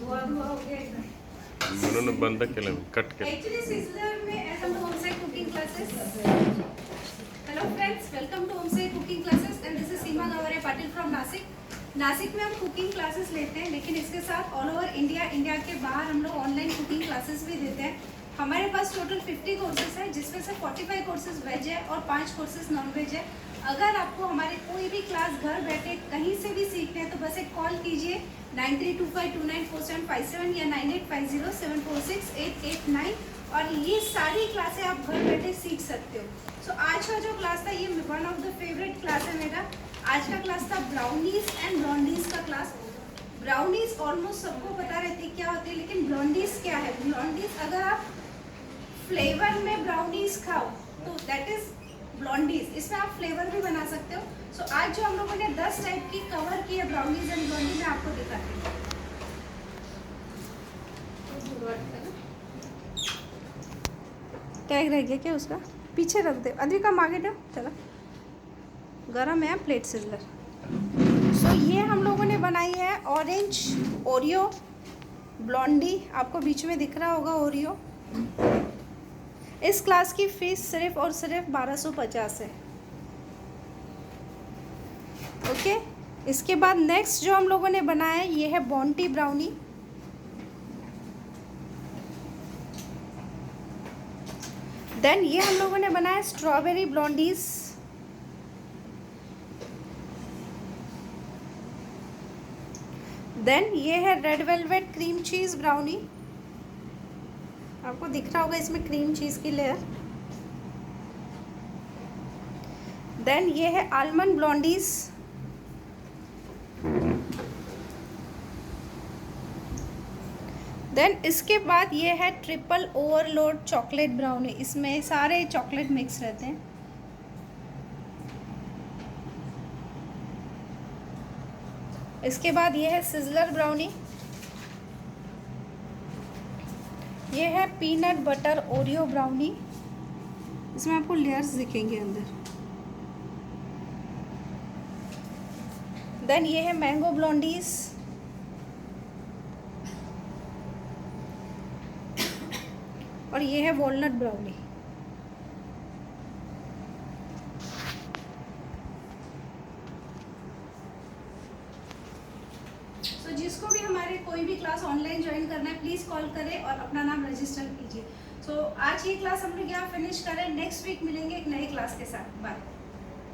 धुआ हो गया एकदम। म्हणून बंद केलं मी, कट केलं. Actually, Sizzler में ऐसा homeside cooking classes. Hello friends, welcome to homeside cooking classes and this is Seema Gaware Patil from Nashik. Nashik में हम कुकिंग क्लासेस लेते हैं, लेकिन इसके साथ ऑल ओवर इंडिया के बाहर हम लोग ऑनलाइन कुकिंग क्लासेस भी देते हैं. हमारे पास टोटल 50 कोर्सेज है, जिसमें से 45 कोर्सेज वेज है और 5 कोर्सेज नॉन वेज है. अगर आपको हमारे कोई भी क्लास घर बैठे कहीं से भी सीखते हैं तो बस एक कॉल कीजिए 9325294757 या 9850746889 और ये सारी क्लासें आप घर बैठे सीख सकते हो. सो आज का जो क्लास था ये one of the favourite class है मेरा. आज का क्लास था ब्राउनीज एंड ब्लॉन्डीज का क्लास. ब्राउनीज ऑलमोस्ट सबको पता रहती है क्या होती है, लेकिन ब्लॉन्डीज क्या है. ब्लॉन्डीज अगर आप फ्लेवर में ब्राउनीज खाओ तो दैट इज ब्लॉन्डीज. इसमें आप फ्लेवर भी बना सकते हो. सो आज जो हम लोगों ने 10 टाइप की कवर की है ब्राउनीज एंड ब्लॉन्डी, मैं आपको दिखाती हूँ. टैग रह गया क्या उसका, पीछे रख दे. अद्विका आगे दो, चलो. गरम है प्लेट सिजलर. सो ये हम लोगों ने बनाई है ऑरेंज ओरियो ब्लॉन्डी. आपको बीच में दिख रहा होगा ओरियो. इस क्लास की फीस सिर्फ और सिर्फ 1250 है. ओके. इसके बाद नेक्स्ट जो हम लोगों ने बनाया है ये है बॉन्टी ब्राउनी. देन ये हम लोगों ने बनाया स्ट्रॉबेरी ब्लॉन्डीज. देन ये है red velvet cream cheese brownie. आपको दिख रहा होगा इसमें क्रीम चीज़ की लेयर. देन ये है आलमंड ब्लॉन्डीज. देन इसके बाद ये है ट्रिपल ओवरलोड चॉकलेट ब्राउनी. इसमें सारे चॉकलेट मिक्स रहते हैं. इसके बाद ये है सिजलर ब्राउनी. ये है पीनट बटर ओरियो ब्राउनी. इसमें आपको लेयर्स दिखेंगे अंदर. देन ये है मैंगो ब्लॉन्डीज. और ये है वॉलनट ब्राउनी. तो जिसको भी हमारे कोई भी क्लास ऑनलाइन ज्वाइन करना है प्लीज़ कॉल करें और अपना नाम रजिस्टर कीजिए. सो आज ये क्लास हम लोग यहाँ फिनिश करें. नेक्स्ट वीक मिलेंगे एक नए क्लास के साथ. बाय.